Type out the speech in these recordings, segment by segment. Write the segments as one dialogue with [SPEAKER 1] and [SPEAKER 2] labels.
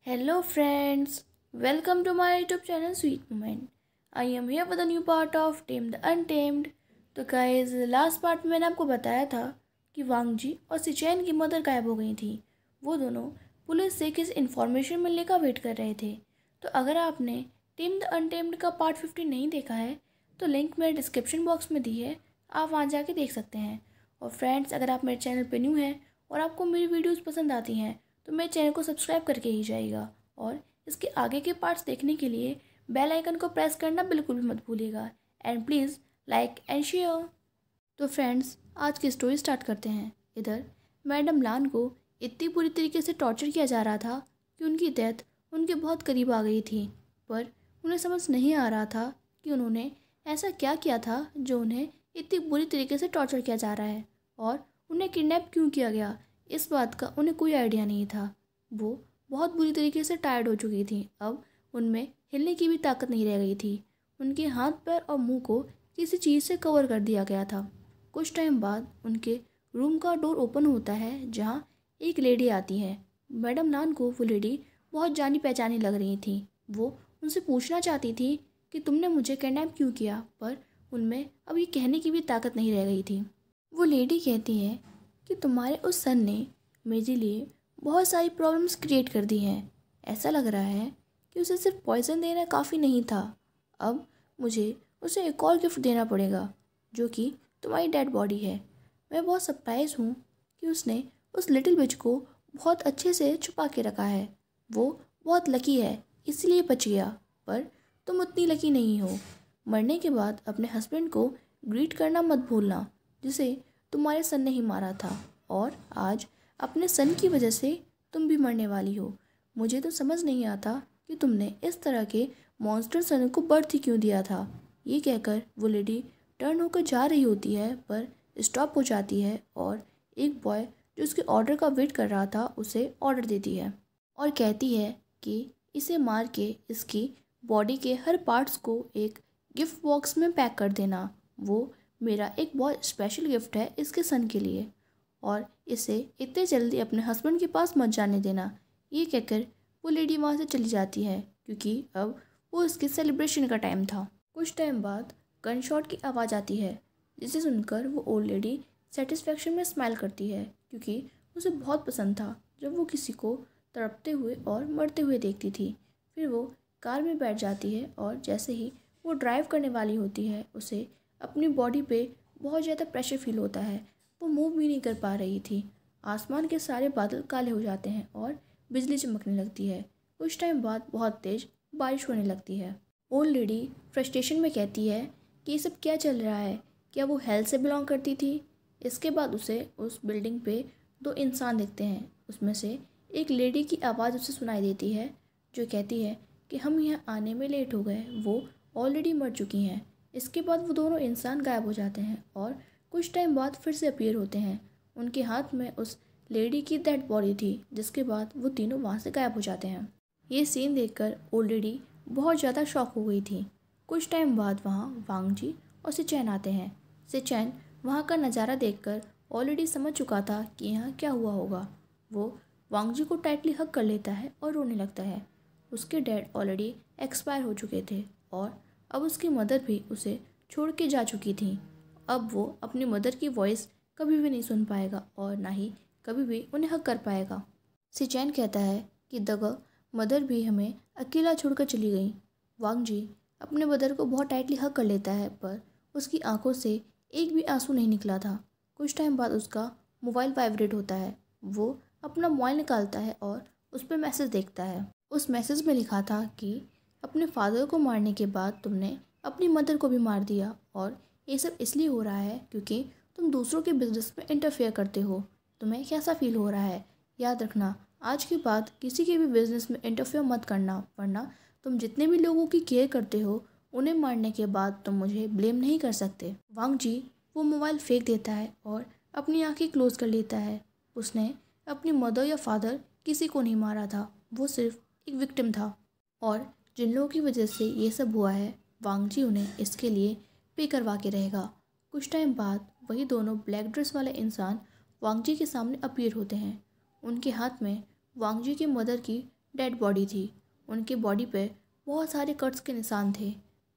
[SPEAKER 1] Hello friends, welcome to my YouTube channel Sweet Moment. I am here with a new part of Tame the Untamed. तो guys last part में मैंने आपको बताया था कि Wang जी और सिचैन की मदर गायब हो गई थी। वो दोनों पुलिस से किसी इन्फॉर्मेशन मिलने का वेट कर रहे थे। तो अगर आपने टेम द अनटेम्ड का पार्ट 50 नहीं देखा है तो लिंक मेरे डिस्क्रिप्शन बॉक्स में दी है, आप वहाँ जाके देख सकते हैं। और फ्रेंड्स, अगर आप मेरे चैनल पर न्यू हैं और आपको मेरी वीडियोज़ पसंद आती हैं तो मेरे चैनल को सब्सक्राइब करके ही जाइएगा और इसके आगे के पार्ट्स देखने के लिए बेल आइकन को प्रेस करना बिल्कुल भी मत भूलिएगा। And please like and share. तो फ्रेंड्स, आज की स्टोरी स्टार्ट करते हैं। इधर मैडम लान को इतनी बुरी तरीके से टॉर्चर किया जा रहा था कि उनकी डेथ उनके बहुत करीब आ गई थी, पर उन्हें समझ नहीं आ रहा था कि उन्होंने ऐसा क्या किया था जो उन्हें इतनी बुरी तरीके से टॉर्चर किया जा रहा है और उन्हें किडनैप क्यों किया गया, इस बात का उन्हें कोई आइडिया नहीं था। वो बहुत बुरी तरीके से टायर्ड हो चुकी थी। अब उनमें हिलने की भी ताकत नहीं रह गई थी। उनके हाथ पैर और मुंह को किसी चीज़ से कवर कर दिया गया था। कुछ टाइम बाद उनके रूम का डोर ओपन होता है जहाँ एक लेडी आती है। मैडम नान को वो लेडी बहुत जानी पहचानी लग रही थी। वो उनसे पूछना चाहती थी कि तुमने मुझे किडनैप क्यों किया, पर उनमें अब ये कहने की भी ताकत नहीं रह गई थी। वो लेडी कहती है कि तुम्हारे उस सन ने मेरे लिए बहुत सारी प्रॉब्लम्स क्रिएट कर दी हैं। ऐसा लग रहा है कि उसे सिर्फ पॉइज़न देना काफ़ी नहीं था। अब मुझे उसे एक और गिफ्ट देना पड़ेगा जो कि तुम्हारी डेड बॉडी है। मैं बहुत सरप्राइज़ हूँ कि उसने उस लिटिल बिच को बहुत अच्छे से छुपा के रखा है। वो बहुत लकी है इसलिए बच गया, पर तुम उतनी लकी नहीं हो। मरने के बाद अपने हस्बैंड को ग्रीट करना मत भूलना जिसे तुम्हारे सन ने ही मारा था, और आज अपने सन की वजह से तुम भी मरने वाली हो। मुझे तो समझ नहीं आता कि तुमने इस तरह के मॉन्स्टर सन को बर्थ ही क्यों दिया था। ये कहकर वो लेडी टर्न होकर जा रही होती है, पर स्टॉप हो जाती है और एक बॉय जो उसके ऑर्डर का वेट कर रहा था उसे ऑर्डर देती है और कहती है कि इसे मार के इसकी बॉडी के हर पार्ट्स को एक गिफ्ट बॉक्स में पैक कर देना। वो मेरा एक बहुत स्पेशल गिफ्ट है इसके सन के लिए, और इसे इतने जल्दी अपने हस्बैंड के पास मत जाने देना। ये कहकर वो लेडी वहाँ से चली जाती है क्योंकि अब वो इसके सेलिब्रेशन का टाइम था। कुछ टाइम बाद गन शॉट की आवाज़ आती है जिसे सुनकर वो ओल्ड लेडी सेटिस्फेक्शन में स्माइल करती है क्योंकि उसे बहुत पसंद था जब वो किसी को तड़पते हुए और मरते हुए देखती थी। फिर वो कार में बैठ जाती है और जैसे ही वो ड्राइव करने वाली होती है उसे अपनी बॉडी पे बहुत ज़्यादा प्रेशर फील होता है। वो मूव भी नहीं कर पा रही थी। आसमान के सारे बादल काले हो जाते हैं और बिजली चमकने लगती है। कुछ टाइम बाद बहुत तेज़ बारिश होने लगती है। ओल्ड लेडी फ्रस्ट्रेशन में कहती है कि ये सब क्या चल रहा है, क्या वो हेल से बिलोंग करती थी। इसके बाद उसे उस बिल्डिंग पे दो इंसान दिखते हैं। उसमें से एक लेडी की आवाज़ उसे सुनाई देती है जो कहती है कि हम यहाँ आने में लेट हो गए, वो ऑलरेडी मर चुकी हैं। इसके बाद वो दोनों इंसान गायब हो जाते हैं और कुछ टाइम बाद फिर से अपीयर होते हैं। उनके हाथ में उस लेडी की डेड बॉडी थी, जिसके बाद वो तीनों वहाँ से गायब हो जाते हैं। ये सीन देखकर ओल्ड लेडी बहुत ज़्यादा शॉक हो गई थी। कुछ टाइम बाद वहाँ वांग जी और सिचैन आते हैं। सिचैन वहाँ का नज़ारा देखकर ऑलरेडी समझ चुका था कि यहाँ क्या हुआ होगा। वो वांग जी को टाइटली हग कर लेता है और रोने लगता है। उसके डैड ऑलरेडी एक्सपायर हो चुके थे और अब उसकी मदर भी उसे छोड़ के जा चुकी थी। अब वो अपनी मदर की वॉइस कभी भी नहीं सुन पाएगा और ना ही कभी भी उन्हें हक कर पाएगा। सिचैन कहता है कि दगा मदर भी हमें अकेला छोड़कर चली गई। वांग जी अपने मदर को बहुत टाइटली हक कर लेता है, पर उसकी आंखों से एक भी आंसू नहीं निकला था। कुछ टाइम बाद उसका मोबाइल वाइब्रेट होता है। वो अपना मोबाइल निकालता है और उस पर मैसेज देखता है। उस मैसेज में लिखा था कि अपने फादर को मारने के बाद तुमने अपनी मदर को भी मार दिया, और ये सब इसलिए हो रहा है क्योंकि तुम दूसरों के बिजनेस में इंटरफेयर करते हो। तुम्हें कैसा फील हो रहा है? याद रखना, आज के बाद किसी के भी बिजनेस में इंटरफेयर मत करना, वरना तुम जितने भी लोगों की केयर करते हो उन्हें मारने के बाद तुम मुझे ब्लेम नहीं कर सकते। वांग जी वो मोबाइल फेंक देता है और अपनी आंखें क्लोज कर लेता है। उसने अपनी मदर या फादर किसी को नहीं मारा था, वो सिर्फ एक विक्टिम था, और जिन लोगों की वजह से ये सब हुआ है वांग जी उन्हें इसके लिए पे करवा के रहेगा। कुछ टाइम बाद वही दोनों ब्लैक ड्रेस वाले इंसान वांग जी के सामने अपीयर होते हैं। उनके हाथ में वांग जी की मदर की डेड बॉडी थी। उनकी बॉडी पे बहुत सारे कट्स के निशान थे।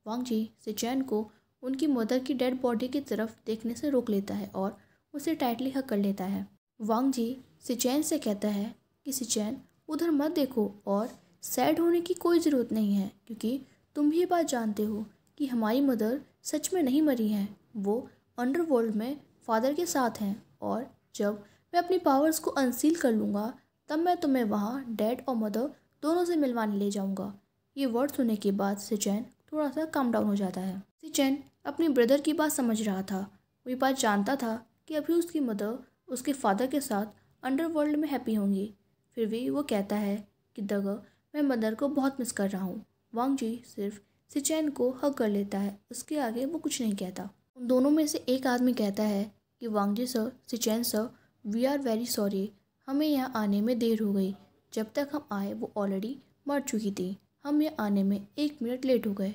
[SPEAKER 1] वांग जी सिचैन को उनकी मदर की डेड बॉडी की तरफ देखने से रोक लेता है और उसे टाइटली हग कर लेता है। वांग जी सिचैन से कहता है कि सिचैन उधर मत देखो और सैड होने की कोई ज़रूरत नहीं है, क्योंकि तुम भी ये बात जानते हो कि हमारी मदर सच में नहीं मरी हैं। वो अंडरवर्ल्ड में फादर के साथ हैं और जब मैं अपनी पावर्स को अनसील कर लूँगा तब मैं तुम्हें वहाँ डैड और मदर दोनों से मिलवाने ले जाऊँगा। ये वर्ड सुनने के बाद सिचैन थोड़ा सा काम डाउन हो जाता है। सिचैन अपनी ब्रदर की बात समझ रहा था। वो ये बात जानता था कि अभी उसकी मदर उसके फादर के साथ अंडरवर्ल्ड में हैप्पी होंगी। फिर भी वो कहता है कि दगा मैं मदर को बहुत मिस कर रहा हूँ। वांग जी सिर्फ सिचैन को हग कर लेता है, उसके आगे वो कुछ नहीं कहता। उन दोनों में से एक आदमी कहता है कि वांग जी सर, सिचैन sir, we are very sorry, हमें यहाँ आने में देर हो गई। जब तक हम आए वो ऑलरेडी मर चुकी थी। हम यहाँ आने में 1 मिनट लेट हो गए।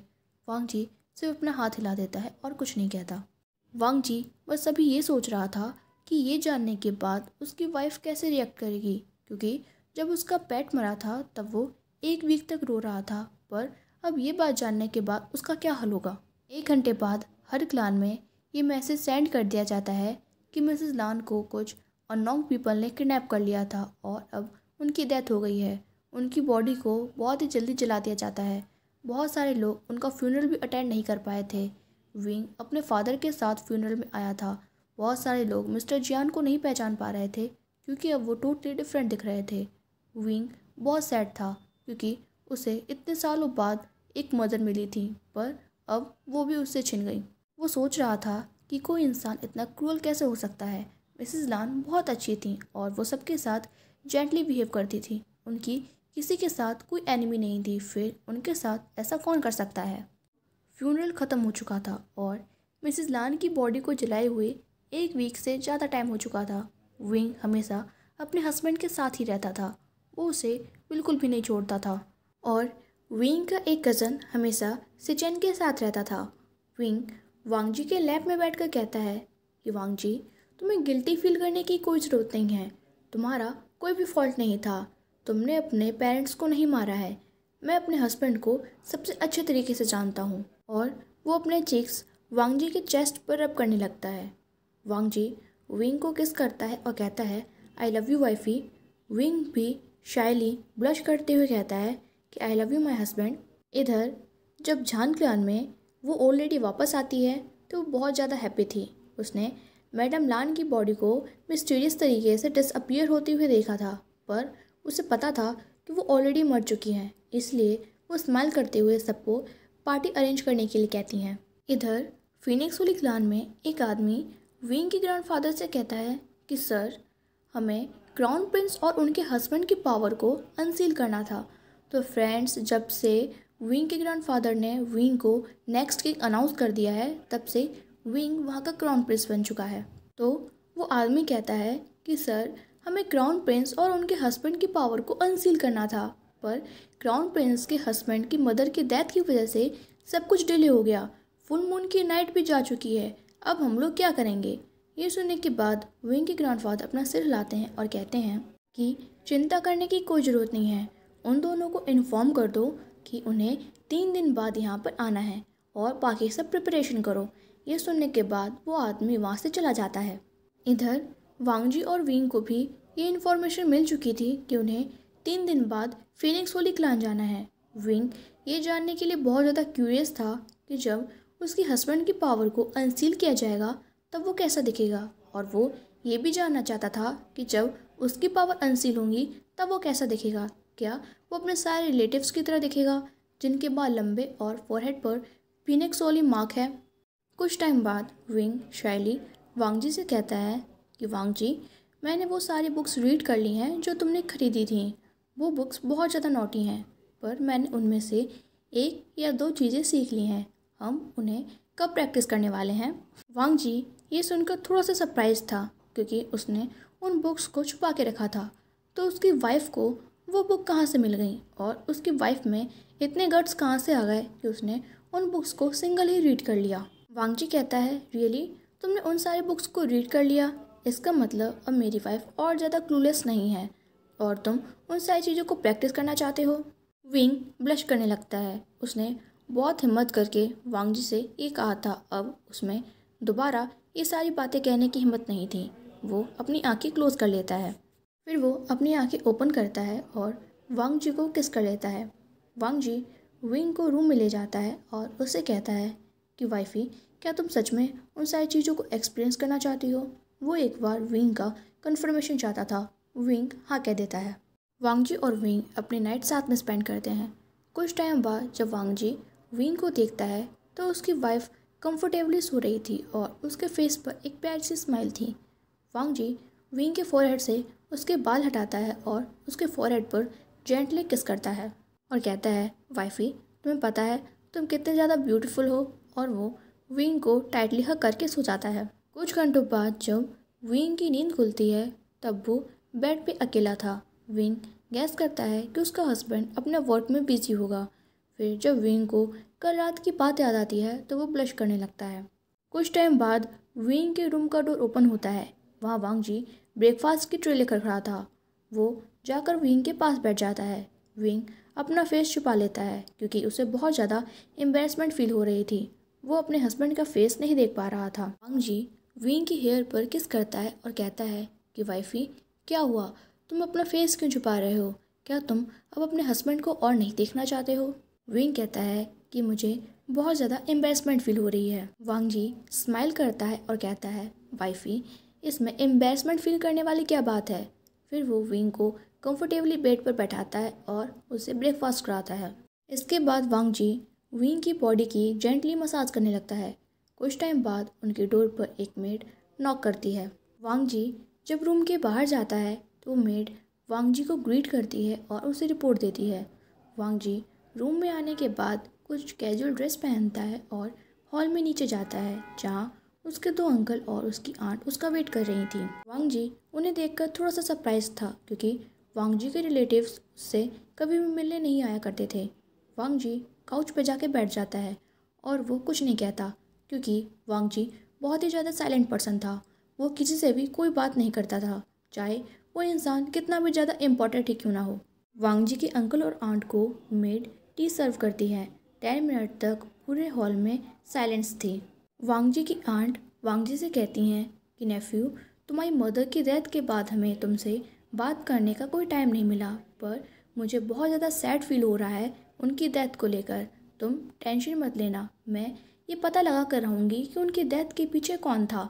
[SPEAKER 1] वांग जी सिर्फ अपना हाथ हिला देता है और कुछ नहीं कहता। वांग जी बस अभी ये सोच रहा था कि ये जानने के बाद उसकी वाइफ कैसे रिएक्ट करेगी, क्योंकि जब उसका पेट मरा था तब वो 1 वीक तक रो रहा था, पर अब ये बात जानने के बाद उसका क्या हल होगा। 1 घंटे बाद हर क्लान में ये मैसेज सेंड कर दिया जाता है कि मिसेस लान को कुछ अननोन पीपल ने किडनैप कर लिया था और अब उनकी डेथ हो गई है। उनकी बॉडी को बहुत ही जल्दी जला दिया जाता है। बहुत सारे लोग उनका फ्यूनरल भी अटेंड नहीं कर पाए थे। विंग अपने फादर के साथ फ्यूनरल में आया था। बहुत सारे लोग मिस्टर जियान को नहीं पहचान पा रहे थे क्योंकि अब वो टोटली डिफरेंट दिख रहे थे। विंग बहुत सैड था क्योंकि उसे इतने सालों बाद एक मदर मिली थी, पर अब वो भी उससे छिन गई। वो सोच रहा था कि कोई इंसान इतना क्रूअल कैसे हो सकता है। मिसेस लान बहुत अच्छी थी और वो सबके साथ जेंटली बिहेव करती थी। उनकी किसी के साथ कोई एनिमी नहीं थी, फिर उनके साथ ऐसा कौन कर सकता है। फ्यूनरल ख़त्म हो चुका था और मिसेस लान की बॉडी को जलाए हुए 1 वीक से ज़्यादा टाइम हो चुका था। विंग हमेशा अपने हस्बैंड के साथ ही रहता था। वो उसे बिल्कुल भी नहीं छोड़ता था और विंग का एक कज़न हमेशा सिचैन के साथ रहता था। विंग वांग जी के लैब में बैठकर कहता है कि वांग जी, तुम्हें गिल्टी फील करने की कोई ज़रूरत नहीं है। तुम्हारा कोई भी फॉल्ट नहीं था। तुमने अपने पेरेंट्स को नहीं मारा है। मैं अपने हस्बैंड को सबसे अच्छे तरीके से जानता हूँ। और वो अपने चीक्स वांग जी के चेस्ट पर रब करने लगता है। वांग जी विंग को किस करता है और कहता है I love you wifey. Wing भी शायली ब्लश करते हुए कहता है कि I love you my husband. इधर जब झान क्लान में वो ऑलरेडी वापस आती है तो वो बहुत ज़्यादा हैप्पी थी। उसने मैडम लान की बॉडी को मिस्टीरियस तरीके से डिसअपियर होते हुए देखा था, पर उसे पता था कि वो ऑलरेडी मर चुकी हैं, इसलिए वो स्माइल करते हुए सबको पार्टी अरेंज करने के लिए कहती हैं। इधर फिनिक्स वाली क्लान में एक आदमी विंग के ग्रैंडफादर से कहता है कि सर, हमें क्राउन प्रिंस और उनके हस्बैंड की पावर को अनसील करना था। तो फ्रेंड्स, जब से विंग के ग्रैंडफादर ने विंग को नेक्स्ट किंग अनाउंस कर दिया है, तब से विंग वहाँ का क्राउन प्रिंस बन चुका है। तो वो आदमी कहता है कि सर, हमें क्राउन प्रिंस और उनके हस्बैंड की पावर को अनसील करना था, पर क्राउन प्रिंस के हस्बैंड की मदर की डेथ की वजह से सब कुछ डिले हो गया। फुल मून की नाइट भी जा चुकी है। अब हम लोग क्या करेंगे। ये सुनने के बाद विंग के ग्रैंडफादर अपना सिर हिलाते हैं और कहते हैं कि चिंता करने की कोई ज़रूरत नहीं है। उन दोनों को इन्फॉर्म कर दो कि उन्हें 3 दिन बाद यहाँ पर आना है और बाकी सब प्रिपरेशन करो। ये सुनने के बाद वो आदमी वहाँ से चला जाता है। इधर वांग जी और विंग को भी ये इन्फॉर्मेशन मिल चुकी थी कि उन्हें 3 दिन बाद फिनिक्स वाली क्लान जाना है। विंग ये जानने के लिए बहुत ज़्यादा क्यूरियस था कि जब उसके हस्बैंड की पावर को अनसील किया जाएगा तब वो कैसा दिखेगा, और वो ये भी जानना चाहता था कि जब उसकी पावर अनसील होंगी तब वो कैसा दिखेगा। क्या वो अपने सारे रिलेटिव्स की तरह दिखेगा जिनके बाल लंबे और फोरहेड पर फिनिक्स वाली मार्क है। कुछ टाइम बाद विंग शायली वांग जी से कहता है कि वांग जी, मैंने वो सारी बुक्स रीड कर ली हैं जो तुमने खरीदी थी। वो बुक्स बहुत ज़्यादा नोटी हैं, पर मैंने उनमें से 1 या 2 चीज़ें सीख ली हैं। हम उन्हें कब प्रैक्टिस करने वाले हैं। वांग जी ये सुनकर थोड़ा सा सरप्राइज था क्योंकि उसने उन बुक्स को छुपा के रखा था। तो उसकी वाइफ को वो बुक कहाँ से मिल गई और उसकी वाइफ में इतने गट्स कहाँ से आ गए कि उसने उन बुक्स को सिंगल ही रीड कर लिया। वांग जी कहता है रियली, तुमने उन सारी बुक्स को रीड कर लिया। इसका मतलब अब मेरी वाइफ और ज़्यादा क्लूलेस नहीं है। और तुम उन सारी चीज़ों को प्रैक्टिस करना चाहते हो। विंग ब्लश करने लगता है। उसने बहुत हिम्मत करके वांग जी से ये कहा था, अब उसमें दोबारा ये सारी बातें कहने की हिम्मत नहीं थी। वो अपनी आंखें क्लोज कर लेता है। फिर वो अपनी आंखें ओपन करता है और वांग जी को किस कर लेता है। वांग जी विंग को रूम में ले जाता है और उससे कहता है कि वाइफी, क्या तुम सच में उन सारी चीज़ों को एक्सपीरियंस करना चाहती हो। वो एक बार विंग का कन्फर्मेशन चाहता था। विंग हाँ कह देता है। वांग जी और विंग अपनी नाइट साथ में स्पेंड करते हैं। कुछ टाइम बाद जब वांग जी विंग को देखता है तो उसकी वाइफ कंफर्टेबली सो रही थी और उसके फेस पर एक प्यारी सी स्माइल थी। वांग जी विंग के फोरहेड से उसके बाल हटाता है और उसके फोरहेड पर जेंटली किस करता है और कहता है, वाइफी तुम्हें पता है तुम कितने ज़्यादा ब्यूटीफुल हो। और वो विंग को टाइटली हग करके सो जाता है। कुछ घंटों बाद जब विंग की नींद खुलती है तब वो बेड पे अकेला था। विंग गैस करता है कि उसका हस्बैंड अपने वर्क में बिजी होगा। फिर जब विंग को कल रात की बात याद आती है तो वो ब्लश करने लगता है। कुछ टाइम बाद विंग के रूम का डोर ओपन होता है। वहाँ वांग जी ब्रेकफास्ट की ट्रे लेकर खड़ा था। वो जाकर विंग के पास बैठ जाता है। विंग अपना फेस छुपा लेता है क्योंकि उसे बहुत ज़्यादा एम्बेरसमेंट फील हो रही थी। वो अपने हस्बैंड का फेस नहीं देख पा रहा था। वांग जी विंग की हेयर पर किस करता है और कहता है कि वाइफी क्या हुआ, तुम अपना फेस क्यों छुपा रहे हो। क्या तुम अब अपने हस्बैंड को और नहीं देखना चाहते हो। विंग कहता है कि मुझे बहुत ज़्यादा एम्बेरसमेंट फील हो रही है। वांग जी स्माइल करता है और कहता है, वाइफी इसमें एम्बेरसमेंट फील करने वाली क्या बात है। फिर वो विंग को कंफर्टेबली बेड पर बैठाता है और उसे ब्रेकफास्ट कराता है। इसके बाद वांग जी विंग की बॉडी की जेंटली मसाज करने लगता है। कुछ टाइम बाद उनके डोर पर एक मेड नॉक करती है। वांग जी जब रूम के बाहर जाता है तो मेड वांग जी को ग्रीट करती है और उसे रिपोर्ट देती है। वांग जी रूम में आने के बाद कुछ कैजुअल ड्रेस पहनता है और हॉल में नीचे जाता है जहाँ उसके दो अंकल और उसकी आंट उसका वेट कर रही थी। वांग जी उन्हें देखकर थोड़ा सा सरप्राइज था क्योंकि वांग जी के रिलेटिव्स उससे कभी भी मिलने नहीं आया करते थे। वांग जी काउच पर जाके बैठ जाता है और वो कुछ नहीं कहता क्योंकि वांग जी बहुत ही ज़्यादा साइलेंट पर्सन था। वो किसी से भी कोई बात नहीं करता था, चाहे वो इंसान कितना भी ज़्यादा इम्पोर्टेंट ही क्यों ना हो। वांग जी के अंकल और आंट को मेड टी सर्व करती है। 10 मिनट तक पूरे हॉल में साइलेंस थी। वांग जी की आंट वांग जी से कहती हैं कि नेफ्यू, तुम्हारी मदर की डेथ के बाद हमें तुमसे बात करने का कोई टाइम नहीं मिला, पर मुझे बहुत ज़्यादा सैड फील हो रहा है उनकी डेथ को लेकर। तुम टेंशन मत लेना, मैं ये पता लगा कर रहूँगी कि उनकी डेथ के पीछे कौन था।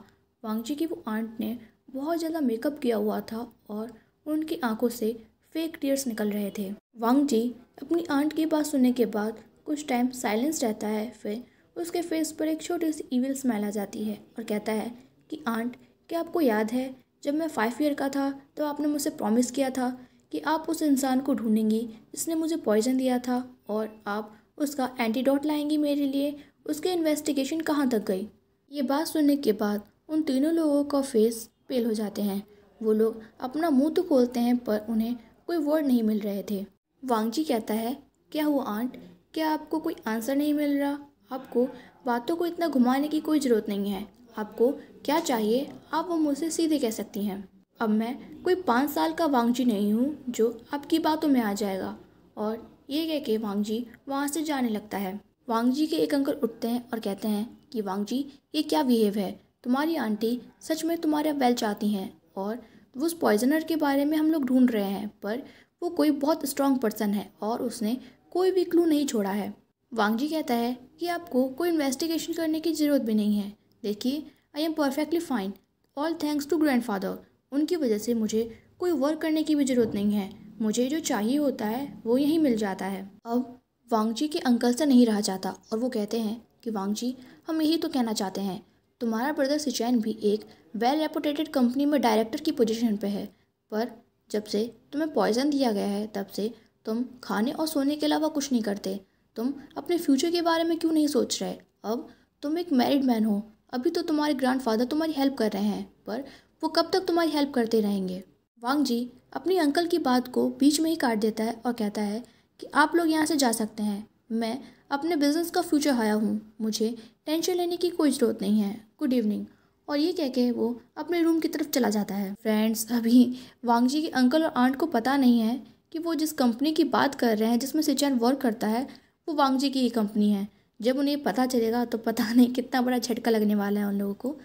[SPEAKER 1] वांग जी की वो आंट ने बहुत ज़्यादा मेकअप किया हुआ था और उनकी आंखों से फेक टीयर्स निकल रहे थे। वांग जी अपनी आंट की बात सुनने के बाद कुछ टाइम साइलेंस रहता है। फिर उसके फेस पर एक छोटी सी इविल स्माइल आ जाती है और कहता है कि आंट, क्या आपको याद है जब मैं 5 ईयर का था तो आपने मुझसे प्रॉमिस किया था कि आप उस इंसान को ढूंढेंगी जिसने मुझे पॉइजन दिया था और आप उसका एंटीडोट लाएंगी मेरे लिए। उसकी इन्वेस्टिगेशन कहाँ तक गई। ये बात सुनने के बाद उन तीनों लोगों का फेस पेल हो जाते हैं। वो लोग अपना मुंह तो खोलते हैं पर उन्हें कोई वर्ड नहीं मिल रहे थे। वांग जी कहता है, क्या हुआ आंट, क्या आपको कोई आंसर नहीं मिल रहा। आपको बातों को इतना घुमाने की कोई ज़रूरत नहीं है। आपको क्या चाहिए आप वो मुझसे सीधे कह सकती हैं। अब मैं कोई 5 साल का वांग जी नहीं हूँ जो आपकी बातों में आ जाएगा। और ये कह के वांग जी वहाँ से जाने लगता है। वांग जी के एक अंकल उठते हैं और कहते हैं कि वांग जी ये क्या बिहेव है। तुम्हारी आंटी सच में तुम्हारा वेल चाहती हैं और उस पॉइजनर के बारे में हम लोग ढूंढ रहे हैं, पर वो कोई बहुत स्ट्रांग पर्सन है और उसने कोई भी क्लू नहीं छोड़ा है। वांग जी कहता है कि आपको कोई इन्वेस्टिगेशन करने की ज़रूरत भी नहीं है। देखिए, I am perfectly fine, all thanks to grandfather. उनकी वजह से मुझे कोई वर्क करने की भी ज़रूरत नहीं है। मुझे जो चाहिए होता है वो यहीं मिल जाता है। अब वांग जी के अंकल से नहीं रहा जाता और वो कहते हैं कि वांग जी, हम यही तो कहना चाहते हैं, तुम्हारा ब्रदर सिचैन भी एक वेल रेपुटेटेड कंपनी में डायरेक्टर की पोजीशन पे है, पर जब से तुम्हें पॉइजन दिया गया है तब से तुम खाने और सोने के अलावा कुछ नहीं करते। तुम अपने फ्यूचर के बारे में क्यों नहीं सोच रहे। अब तुम एक मैरिड मैन हो, अभी तो तुम्हारे ग्रैंडफादर तुम्हारी हेल्प कर रहे हैं, पर वो कब तक तुम्हारी हेल्प करते रहेंगे। वांग जी अपनी अंकल की बात को बीच में ही काट देता है और कहता है कि आप लोग यहाँ से जा सकते हैं। मैं अपने बिजनेस का फ्यूचर आया हूँ, मुझे टेंशन लेने की कोई ज़रूरत नहीं है। Good evening. और ये कह के वो अपने रूम की तरफ चला जाता है। फ्रेंड्स, अभी वांग जी के अंकल और आंट को पता नहीं है कि वो जिस कंपनी की बात कर रहे हैं जिसमें सिचैन वर्क करता है वो वांग जी की ही कंपनी है। जब उन्हें पता चलेगा तो पता नहीं कितना बड़ा झटका लगने वाला है उन लोगों को।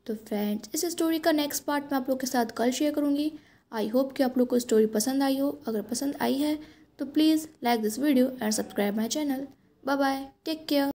[SPEAKER 1] तो फ्रेंड्स, इस स्टोरी का नेक्स्ट पार्ट मैं आप लोग के साथ कल शेयर करूँगी। आई होप कि आप लोग को स्टोरी पसंद आई हो। अगर पसंद आई है तो please like this video and subscribe my channel. Bye bye, take care.